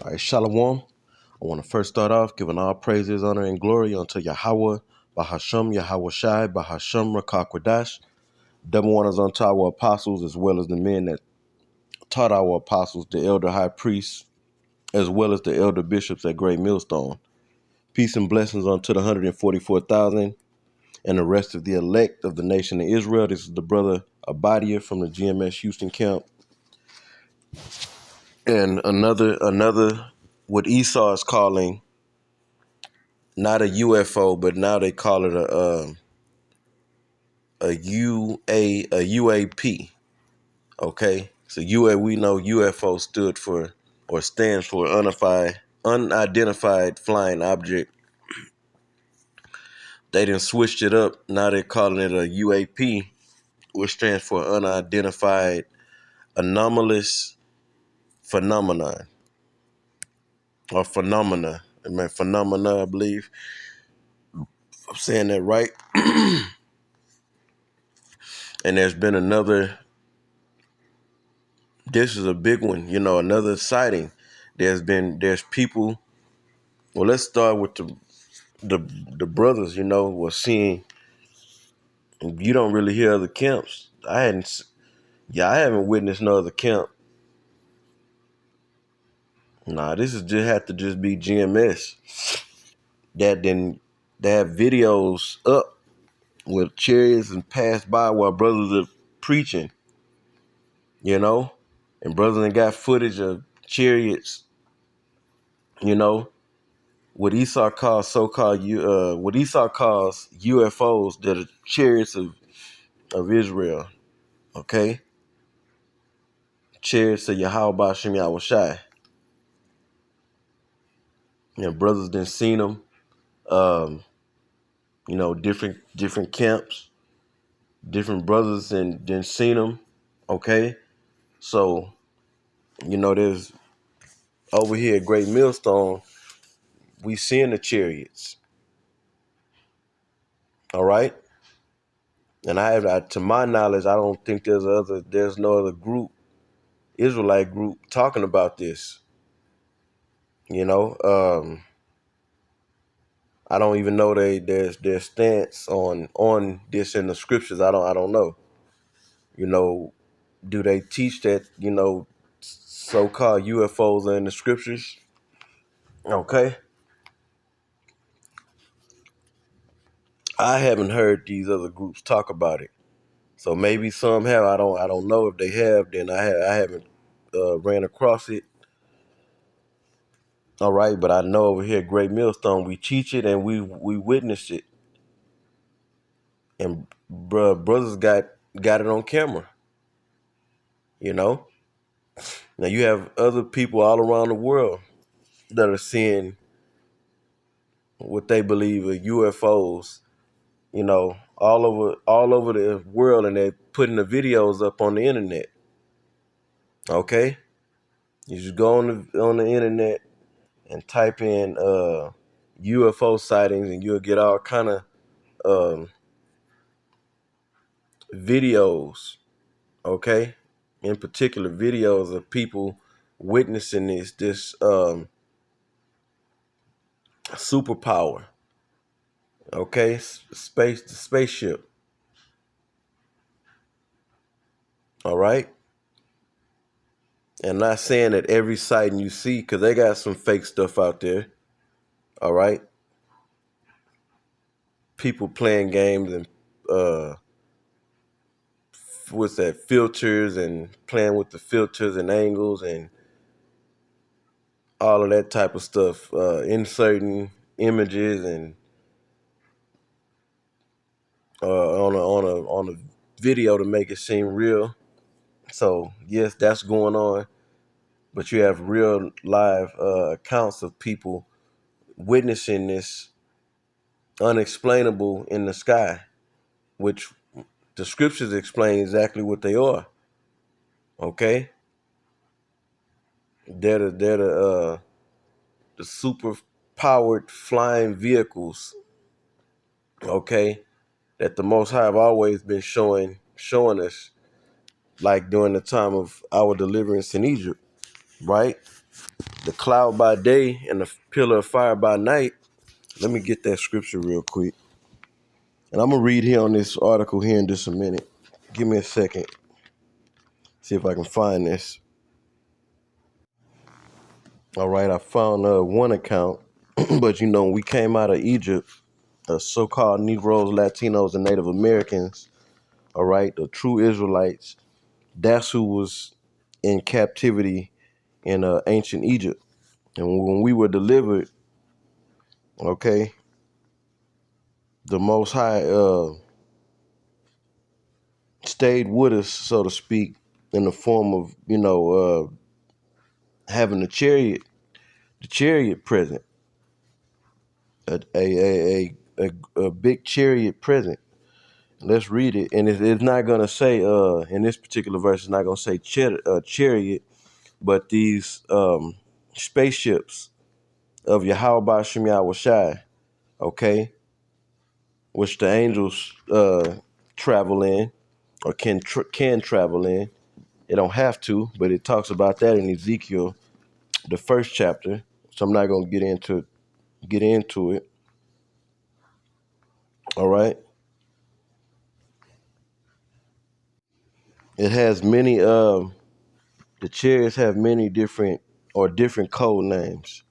All right, Shalom. I want to first start off giving all praises, honor, and glory unto Yahweh, Bahasham, Yahweh Shai, Bahasham, Rakakwadash. Double honors unto our apostles, as well as the men that taught our apostles, the elder high priests, as well as the elder bishops at Great Millstone. Peace and blessings unto the 144,000 and the rest of the elect of the nation of Israel. This is the brother Abadia from the GMS Houston camp. And another, what Esau is calling not a UFO, but now they call it a UAP. Okay, so we know UFO stood for or stands for unidentified flying object. They done switched it up. Now they're calling it a UAP, which stands for unidentified anomalous phenomenon or phenomena. I mean phenomena, I believe. I'm saying that right. And there's been another. This is a big one, another sighting. There's people. Well, let's start with the the brothers. Was seeing. You don't really hear other camps. I haven't witnessed no other camp. Nah, this is just have to just be GMS. They have videos up with chariots and pass by while brothers are preaching. And brothers and got footage of chariots. You know, what Esau calls what Esau calls UFOs, that are chariots of Israel. Okay, chariots of Yahweh Shem Yahweh Shai. Brothers done seen them. Um, different camps, different brothers and then seen them. Okay, so there's over here at Great Millstone, we seeing the chariots. All right, and to my knowledge, I don't think there's no other Israelite group talking about this. I don't even know their stance on this in the scriptures. I don't know. Do they teach that so-called UFOs are in the scriptures? Okay, I haven't heard these other groups talk about it. So maybe some have. I don't know if they have. Then I haven't ran across it. All right, but I know over here at Great Millstone we teach it and we witness it, and brothers got it on camera. Now you have other people all around the world that are seeing what they believe are UFOs. All over the world, and they're putting the videos up on the internet. Okay, you just go on the internet and type in UFO sightings, and you'll get all kind of um, videos. Okay, in particular, videos of people witnessing this superpower. Okay, the spaceship. All right, and not saying that every sighting you see, because they got some fake stuff out there. All right, people playing games and what's that, filters, and playing with the filters and angles and all of that type of stuff, inserting images and on a video to make it seem real. So yes, that's going on, but you have real live accounts of people witnessing this unexplainable in the sky, which the scriptures explain exactly what they are. Okay, they're the super powered flying vehicles. Okay, that the Most High have always been showing us, like during the time of our deliverance in Egypt, right? the cloud by day and the pillar of fire by night. Let me get that scripture real quick. And I'm going to read here on this article here in just a minute. Give me a second. See if I can find this. All right, I found one account. But, when we came out of Egypt, the so-called Negroes, Latinos, and Native Americans, all right, the true Israelites, that's who was in captivity in ancient Egypt. And when we were delivered, okay, the Most High stayed with us, so to speak, in the form of, having the chariot present, a big chariot present. Let's read it, and it's not gonna say in this particular verse, it's not gonna say chariot, but these spaceships of Yahweh Ba'Shem Yahweh Shai, okay, which the angels travel in or can travel in. It don't have to, but it talks about that in Ezekiel, the first chapter. So I'm not gonna get into it. All right. It has many. The chariots have many different code names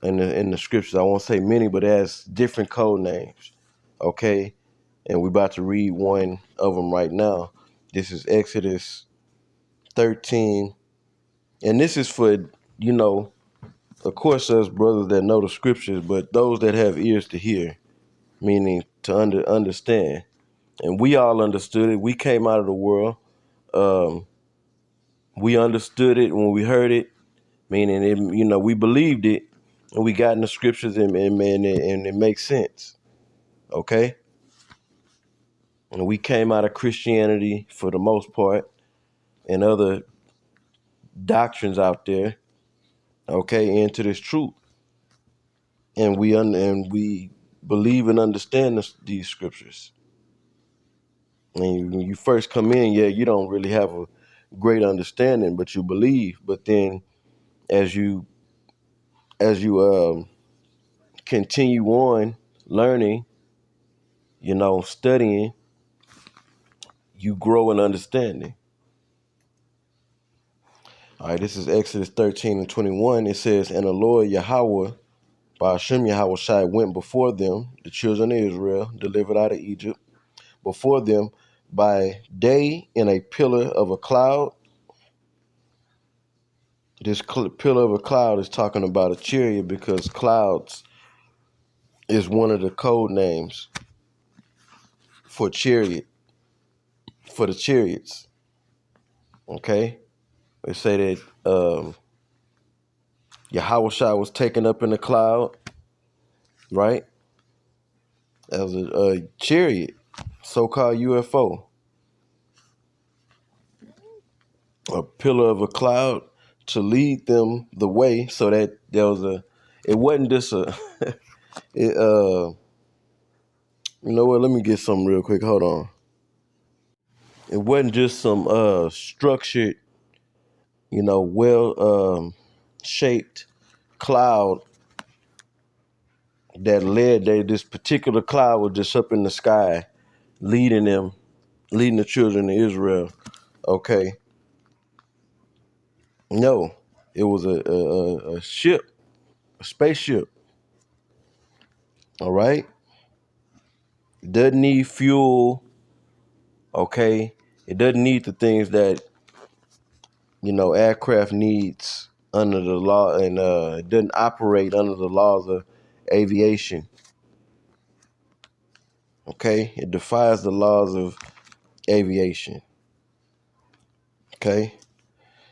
in the scriptures. I won't say many, but it has different code names. Okay, and we're about to read one of them right now. This is Exodus 13, and this is for of course, us brothers that know the scriptures, but those that have ears to hear, meaning to understand. And we all understood it. We came out of the world. Um, we understood it when we heard it, meaning it, we believed it, and we got in the scriptures, and it makes sense. Okay, and we came out of Christianity for the most part, and other doctrines out there. Okay, into this truth, and we believe and understand these scriptures. And when you first come in, yeah, you don't really have a great understanding, but you believe. But then, as you continue on learning, studying, you grow in understanding. All right, this is Exodus 13 and 21. It says, "And the Lord Yahweh, by Hashem Yahweh Shai, went before them, the children of Israel, delivered out of Egypt, before them by day in a pillar of a cloud." This pillar of a cloud is talking about a chariot, because clouds is one of the code names for chariot, for the chariots. Okay? They say that Yahweh Shai was taken up in a cloud, right? As a chariot, so-called UFO, a pillar of a cloud to lead them the way, so that it wasn't just it, you know what, let me get something real quick, hold on. It wasn't just some structured, well shaped cloud that led this particular cloud was just up in the sky, leading the children of Israel. Okay. No, it was a ship, a spaceship. All right. It doesn't need fuel. Okay. It doesn't need the things that, aircraft needs under the law, and it doesn't operate under the laws of aviation. Okay. It defies the laws of aviation. Okay.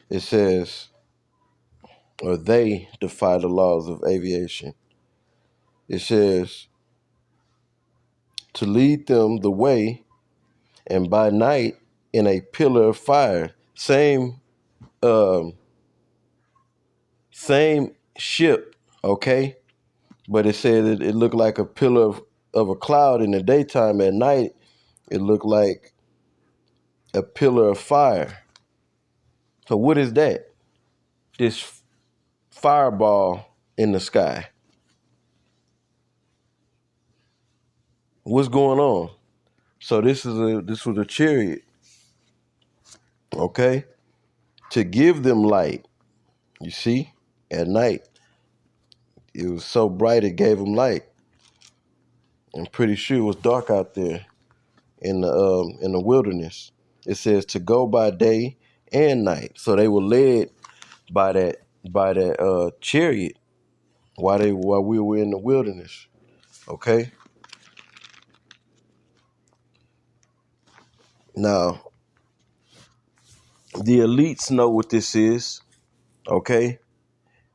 It says, or they defy the laws of aviation. It says, to lead them the way, and by night in a pillar of fire. Um, same ship, okay? But it said it looked like a pillar of a cloud in the daytime. At night, it looked like a pillar of fire. So what is that? This fireball in the sky. What's going on? So this was a chariot, okay, to give them light. You see, at night it was so bright it gave them light. I'm pretty sure it was dark out there in the wilderness. It says to go by day and night. So they were led by that chariot while we were in the wilderness. Okay. Now the elites know what this is. Okay.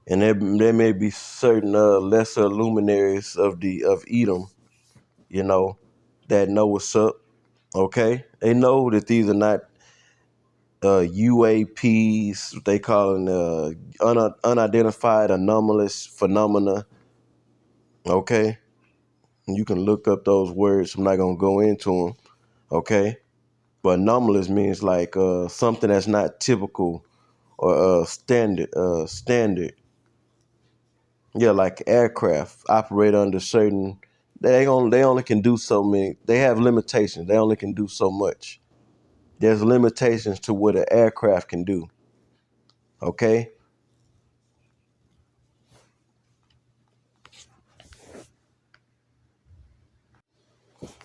And there may be certain lesser luminaries of Edom, that know what's up. Okay, they know that these are not UAPs. They call them unidentified anomalous phenomena. Okay, you can look up those words. I'm not gonna go into them. Okay, but anomalous means like something that's not typical or standard. Standard. Yeah, like aircraft operate under certain. They only can do so many. They have limitations. They only can do so much. There's limitations to what an aircraft can do. Okay,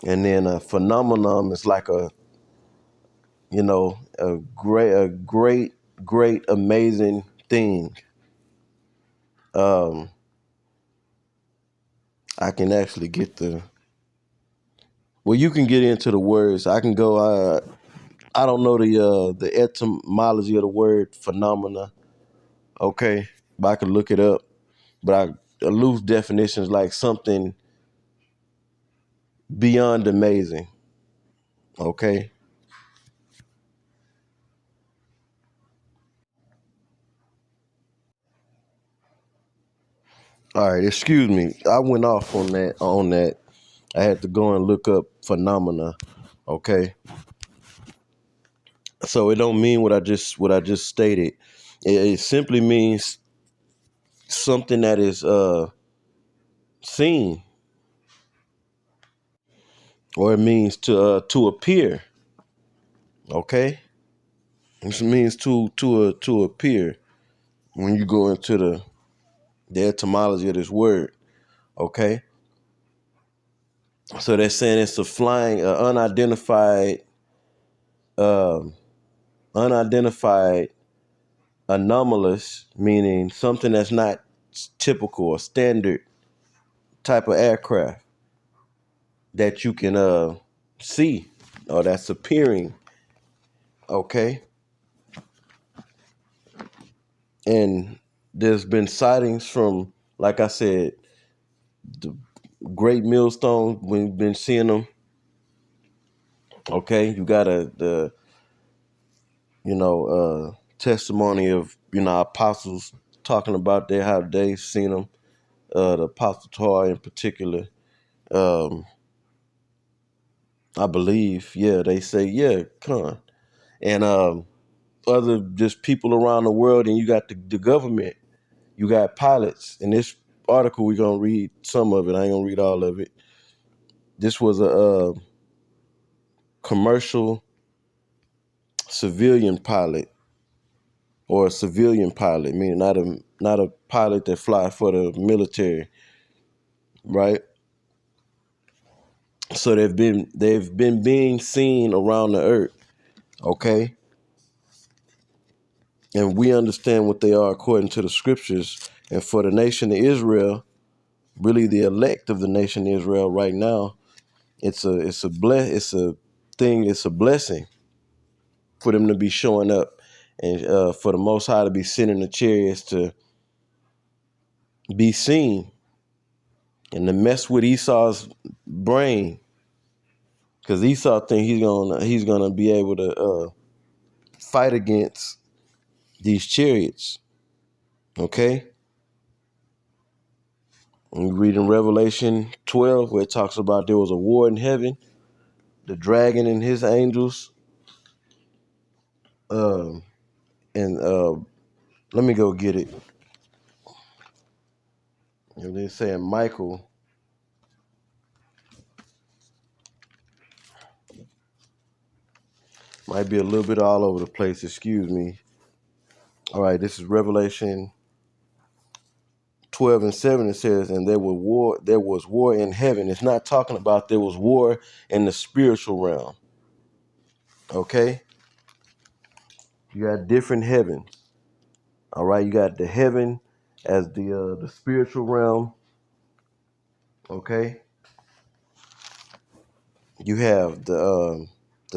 and then a phenomenon is like a great, amazing thing. Um, I can actually get the. Well, you can get into the words. I can go. I don't know the etymology of the word phenomena. Okay, but I can look it up. But a loose definition is like something beyond amazing. Okay. All right. Excuse me. I went off on that. I had to go and look up phenomena. Okay. So it don't mean what I just stated. It simply means something that is seen, or it means to appear. Okay. This means to appear when you go into the etymology of this word. Okay. So they're saying it's a flying, um, unidentified anomalous, meaning something that's not typical or standard type of aircraft that you can see or that's appearing. Okay, and there's been sightings from, like I said, the Great Millstone. We've been seeing them. Okay, you got the testimony of apostles talking about how they've seen them. The Apostle Tor in particular, um, I believe. Yeah, they say yeah, con, and other just people around the world, and you got the government. You got pilots. In this article, we're gonna read some of it. I ain't gonna read all of it. This was a commercial civilian pilot, or a civilian pilot, meaning not a pilot that fly for the military, right? So they've been being seen around the earth, okay? And we understand what they are according to the scriptures. And for the nation of Israel, really the elect of the nation of Israel right now, it's a blessing for them to be showing up, and for the Most High to be sending the chariots to be seen and to mess with Esau's brain, because Esau think he's gonna be able to fight against these chariots. Okay, and we read in Revelation 12 where it talks about there was a war in heaven, the dragon and his angels. Um, and let me go get it. And they're saying Michael. Might be a little bit all over the place. Excuse me. All right, this is Revelation 12:7. It says, and there was war in heaven. It's not talking about there was war in the spiritual realm. Okay? You got different heavens. All right, you got the heaven as the spiritual realm. Okay? You have the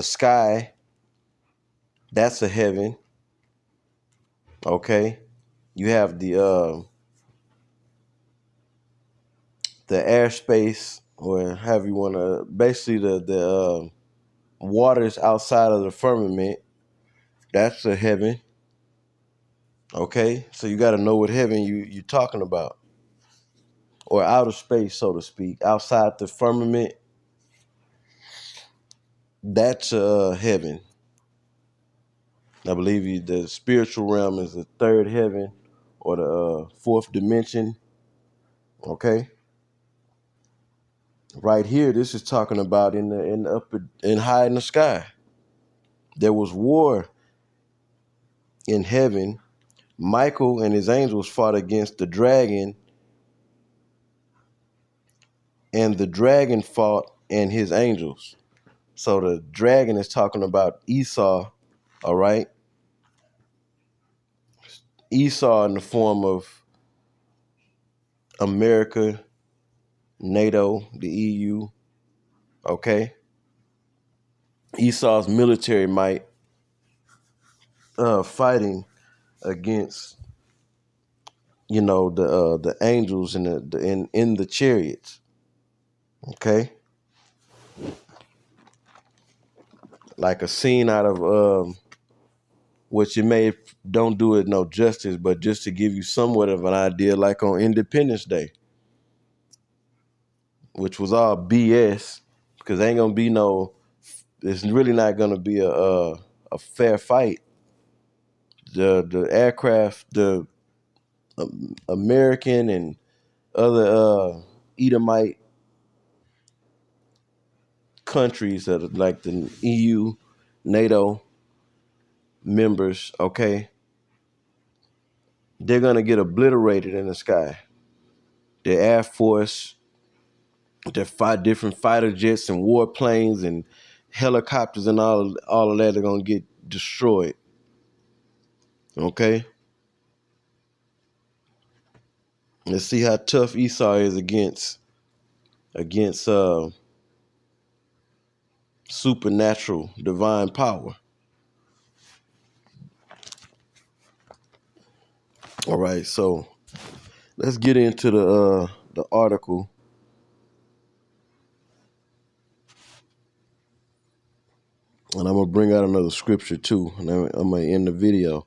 sky, that's a heaven. Okay? You have the airspace, or however you want to, basically the waters outside of the firmament. That's a heaven. Okay, so you got to know what heaven you're talking about, or outer space, so to speak, outside the firmament. That's heaven. I believe the spiritual realm is the third heaven, or the fourth dimension. Okay, right here, this is talking about in the upper, in high in the sky. There was war in heaven. Michael and his angels fought against the dragon, and the dragon fought and his angels. So the dragon is talking about Esau, all right? Esau in the form of America, NATO, the EU, okay? Esau's military might fighting against, the angels in the chariots, okay? Like a scene out of which it may don't do it no justice, but just to give you somewhat of an idea, like on Independence Day, which was all BS, because ain't gonna be no. It's really not gonna be a fair fight. The aircraft, the American and other Edomite countries that are like the EU, NATO members, okay, they're gonna get obliterated in the sky. The Air Force, their different fighter jets and warplanes and helicopters and all of that are gonna get destroyed. Okay, let's see how tough Esau is against supernatural divine power. All right, so let's get into the article, and I'm gonna bring out another scripture too, and I'm gonna end the video.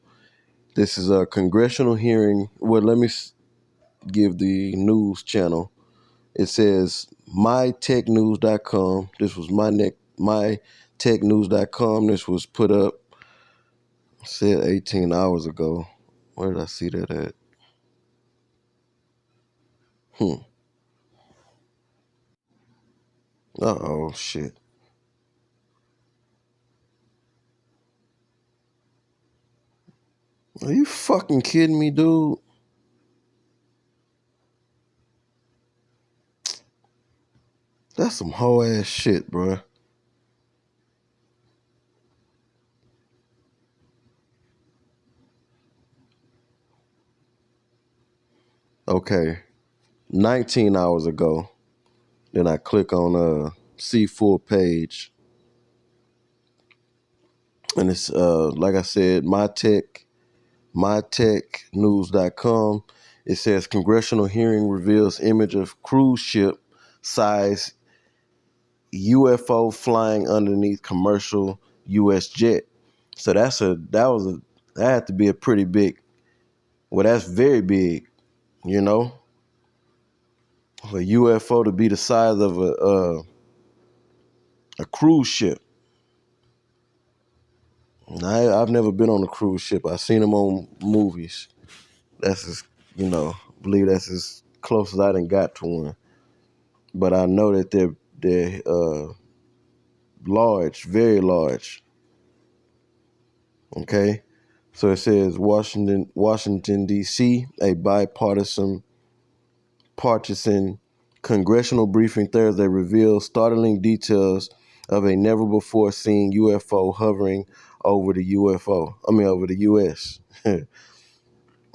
This is a congressional hearing. Well, let me give the news channel. It says mytechnews.com. This was mytechnews.com. This was put up, said 18 hours ago. Where did I see that at? Uh-oh, shit. Are you fucking kidding me, dude? That's some hoe ass shit, bruh. Okay, 19 hours ago. Then I click on see full page. And it's like I said, mytechnews.com. It says congressional hearing reveals image of cruise ship size UFO flying underneath commercial US jet. So that had to be a pretty big. Well, that's very big, you know. For a UFO to be the size of a cruise ship. I've never been on a cruise ship. I've seen them on movies. That's as, believe that's as close as I done got to one. But I know that they're large, very large. Okay, so it says Washington D.C. A partisan congressional briefing Thursday reveals startling details of a never before seen UFO hovering over the over the U.S.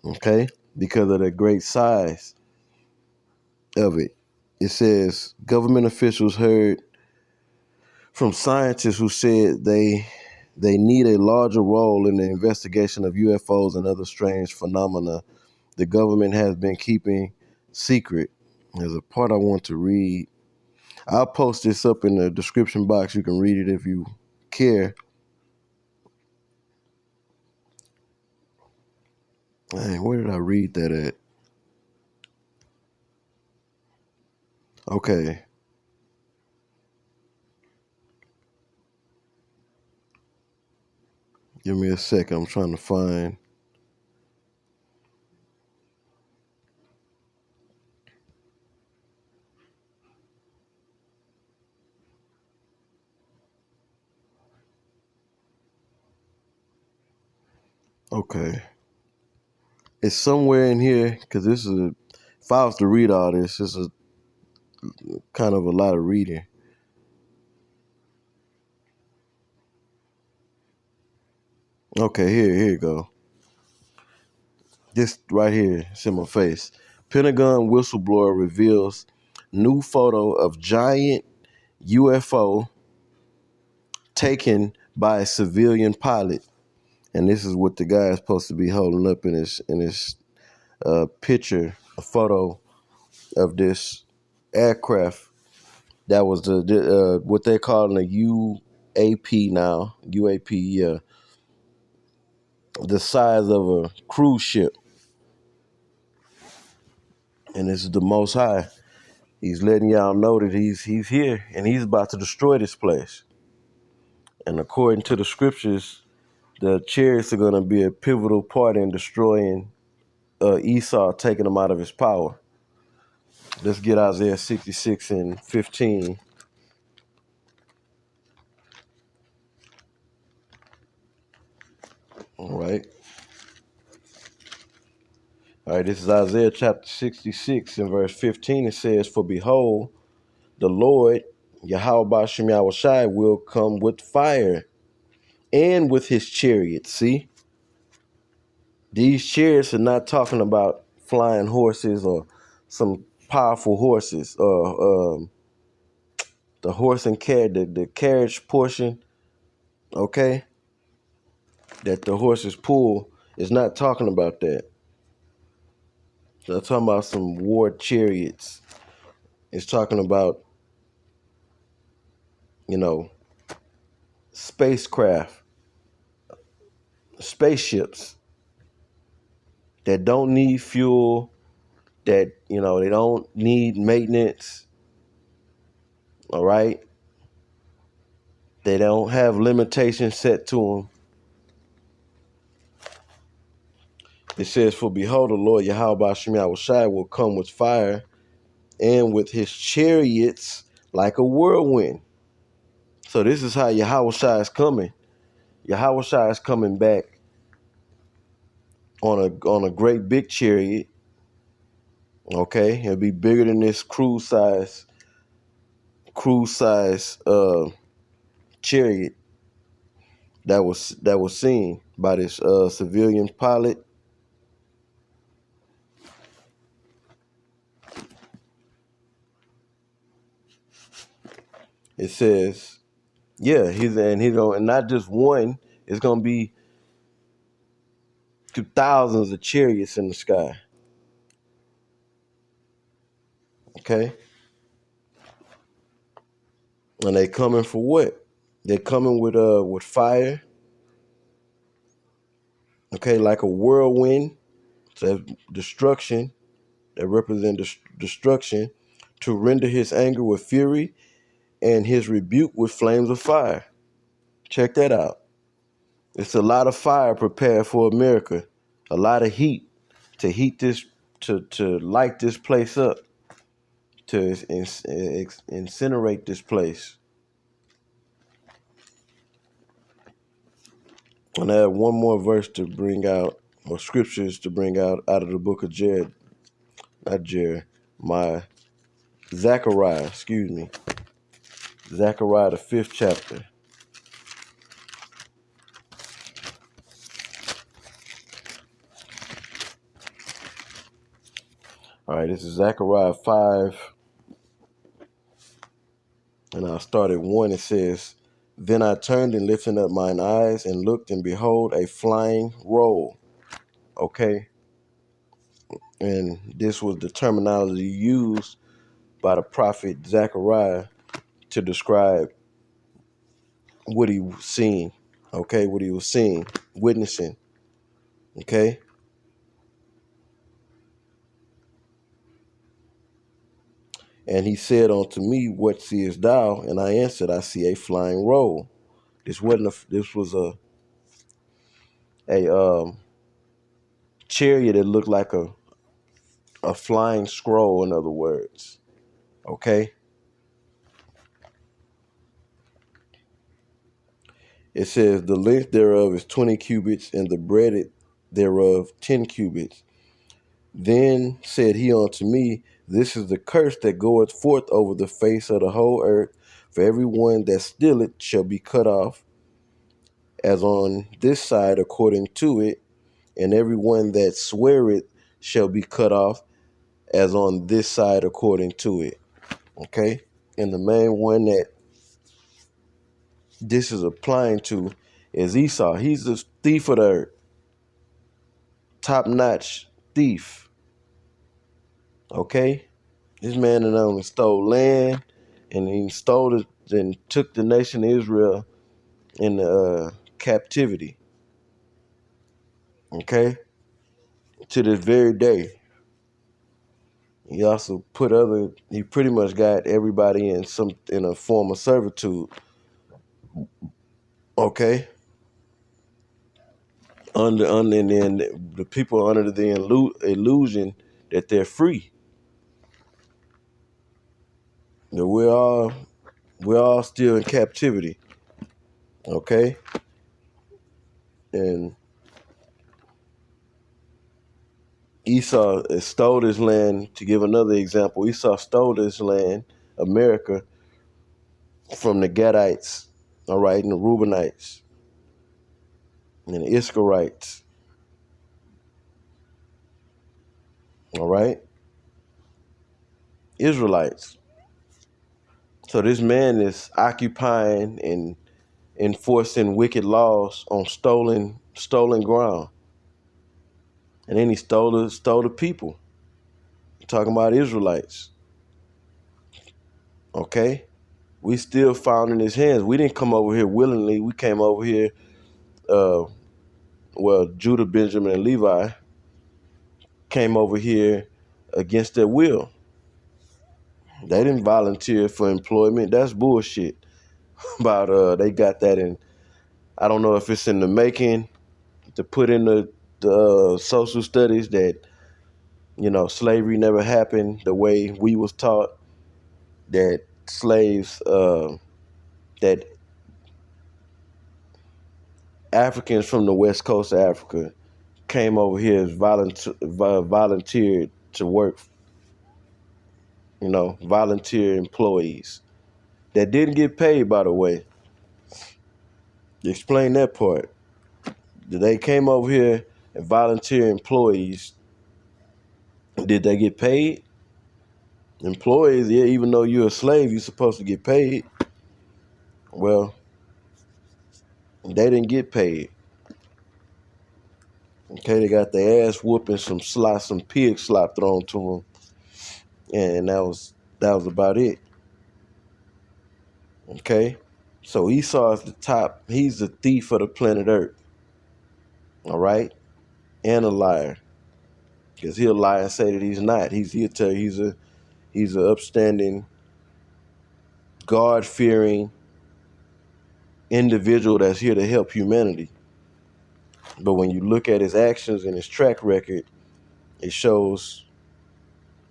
Okay, because of the great size of it. It says government officials heard from scientists who said they need a larger role in the investigation of UFOs and other strange phenomena the government has been keeping secret. There's a part I want to read. I'll post this up in the description box. You can read it if you care. Dang, where did I read that at? Okay. Give me a second. I'm trying to find. Okay. It's somewhere in here because if I was to read all this is a kind of a lot of reading. Okay, here you go. This right here, it's in my face. Pentagon whistleblower reveals new photo of giant UFO taken by a civilian pilot. And this is what the guy is supposed to be holding up in his picture, a photo of this aircraft that was what they're calling a UAP now. UAP, yeah, the size of a cruise ship, and this is the Most High. He's letting y'all know that he's here and he's about to destroy this place. And according to the scriptures, the chariots are going to be a pivotal part in destroying Esau, taking him out of his power. Let's get Isaiah 66 and 15. All right. All right, this is Isaiah chapter 66 and verse 15. It says, "For behold, the Lord, Yahweh Bashem Yahushai, will come with fire and with his chariots." See, these chariots are not talking about flying horses or some powerful horses or the horse and the carriage portion, okay, that the horses pull is not talking about that. They're talking about some war chariots. It's talking about, you know, spacecraft, spaceships that don't need fuel, that, you know, they don't need maintenance, all right? They don't have limitations set to them. It says, "For behold, the Lord Yahweh Bashem Yahushai will come with fire and with his chariots like a whirlwind." So this is how Yahushua is coming. Yahushua is coming back on a great big chariot. Okay, it'll be bigger than this cruise size chariot that was seen by this civilian pilot. It says, yeah, he's gonna, and not just one. It's gonna be thousands of chariots in the sky. Okay, and they coming for what? They're coming with fire. Okay, like a whirlwind. So destruction that represent destruction, to render his anger with fury and his rebuke with flames of fire. Check that out. It's a lot of fire prepared for America, a lot of heat to heat this to light this place up, to incinerate this place. And I have one more verse to bring out, or scriptures to bring out of the book of Zechariah, Zechariah, the 5th chapter. All right, this is Zechariah 5, and I'll start at 1. It says, "Then I turned and lifted up mine eyes and looked, and behold, a flying roll." Okay, and this was the terminology used by the prophet Zechariah to describe what he was seeing. Okay, what he was seeing, witnessing. Okay. And he said unto me, "What seest thou?" And I answered, "I see a flying roll." This was a chariot that looked like a flying scroll, in other words. Okay. It says, "The length thereof is 20 cubits, and the breadth thereof 10 cubits. Then said he unto me, This is the curse that goeth forth over the face of the whole earth. For every one that stealeth shall be cut off, as on this side according to it, and every one that sweareth shall be cut off, as on this side according to it." Okay? And the main one that this is applying to is Esau. He's the thief of the earth. Top-notch thief. Okay? This man that only stole land, and he stole it and took the nation of Israel into captivity. Okay? To this very day. He also he pretty much got everybody in a form of servitude. Okay? And then the people are under the illusion that they're free. That we're all still in captivity. Okay? And Esau stole this land. To give another example, Esau stole this land, America, from the Gadites, all right, and the Reubenites, and the Ishkarites, all right, Israelites. So this man is occupying and enforcing wicked laws on stolen ground, and then he stole the people. I'm talking about Israelites, okay? We still found in his hands. We didn't come over here willingly. We came over here. Judah, Benjamin, and Levi came over here against their will. They didn't volunteer for employment. That's bullshit. About they got that in. I don't know if it's in the making to put in the social studies that slavery never happened the way we was taught. That slaves, that Africans from the west coast of Africa came over here as volunteered to work. Volunteer employees that didn't get paid, by the way. Explain that part. They came over here and volunteer employees. Did they get paid? Employees, yeah, even though you're a slave, you're supposed to get paid. Well, they didn't get paid. Okay, they got their ass whooping, some pig slop thrown to them, and that was about it. Okay, so Esau is the top. He's the thief of the planet Earth. All right, and a liar, because he'll lie and say that he's not. He'll tell you he's an upstanding, God-fearing individual that's here to help humanity. But when you look at his actions and his track record, it shows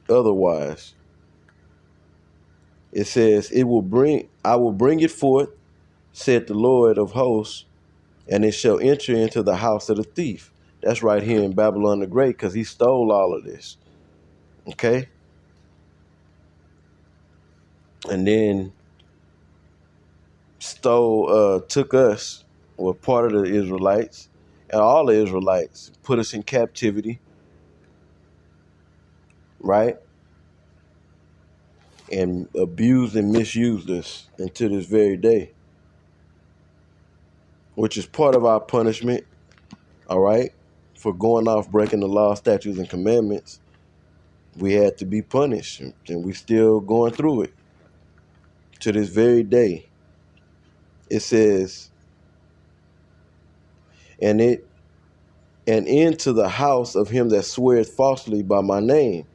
otherwise. It says, I will bring it forth, said the Lord of hosts, and it shall enter into the house of the thief. That's right here in Babylon the Great, because he stole all of this. Okay? And then took us, or part of the Israelites, and all the Israelites, put us in captivity, right? And abused and misused us until this very day, which is part of our punishment, all right? For going off breaking the law, statutes, and commandments, we had to be punished, and we still going through it to this very day. It says, and into the house of him that sweareth falsely by my name,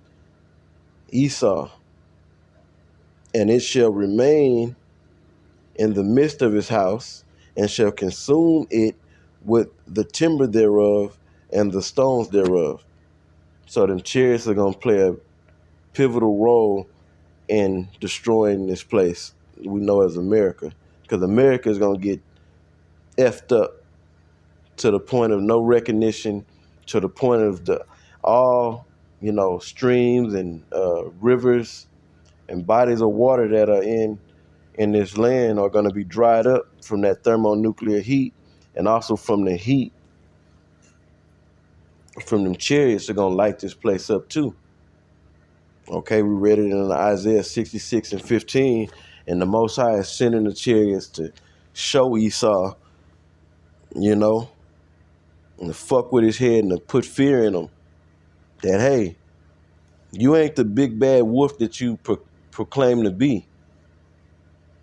Esau, and it shall remain in the midst of his house, and shall consume it with the timber thereof and the stones thereof. So them chariots are gonna play a pivotal role in destroying this place we know as America, because America is gonna get effed up to the point of no recognition, to the point of all streams and rivers and bodies of water that are in this land are going to be dried up from that thermonuclear heat, and also from the heat from them chariots are going to light this place up too. Okay, we read it in Isaiah 66 and 15, and the Most High is sending the chariots to show Esau, and to fuck with his head and to put fear in him that, hey, you ain't the big bad wolf that you proclaim to be.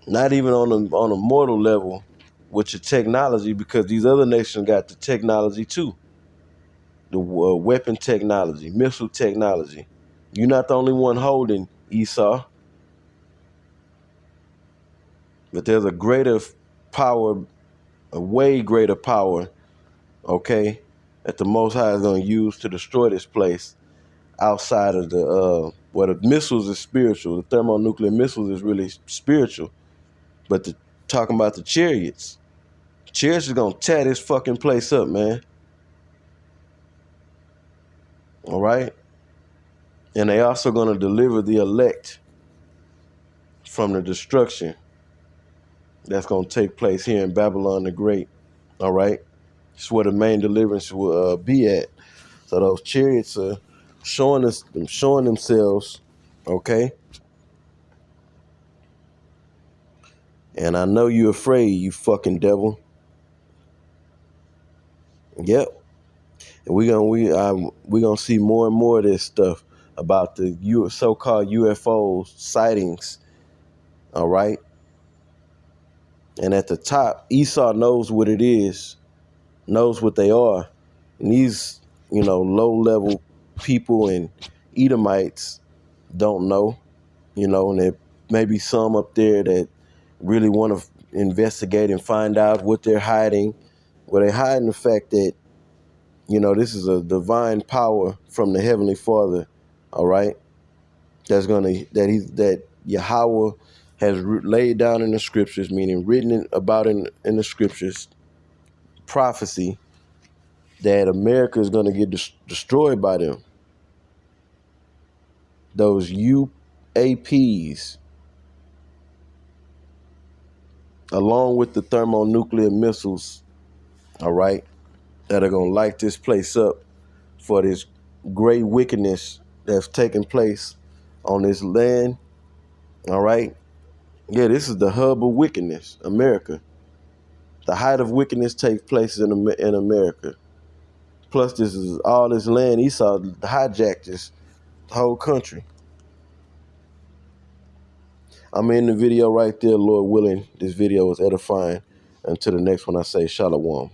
Not even on a mortal level with your technology, because these other nations got the technology too. The weapon technology, missile technology. You're not the only one holding, Esau. But there's a greater power, a way greater power, okay, that the Most High is going to use to destroy this place outside of the missiles is spiritual. The thermonuclear missiles is really spiritual. But talking about the chariots is going to tear this fucking place up, man. All right? And they also going to deliver the elect from the destruction that's going to take place here in Babylon the Great. All right? It's where the main deliverance will be at. So those chariots are showing themselves, okay? And I know you're afraid, you fucking devil. Yep. And we gonna see more and more of this stuff about the so-called UFO sightings. All right. And at the top, Esau knows what it is, knows what they are, and these low-level people and Edomites don't know. And there may be some up there that really want to investigate and find out what they're hiding. Well, they're hiding the fact that this is a divine power from the Heavenly Father, all right? That Yahweh has laid down in the scriptures, meaning written about in the scriptures, prophecy that America is going to get destroyed by them. Those UAPs, along with the thermonuclear missiles, all right, that are going to light this place up for this great wickedness that's taking place on this land, all right? Yeah, this is the hub of wickedness, America. The height of wickedness takes place in America. Plus, this is all this land Esau hijacked this whole country. I'm in the video right there, Lord willing. This video is edifying. Until the next one, I say shalom.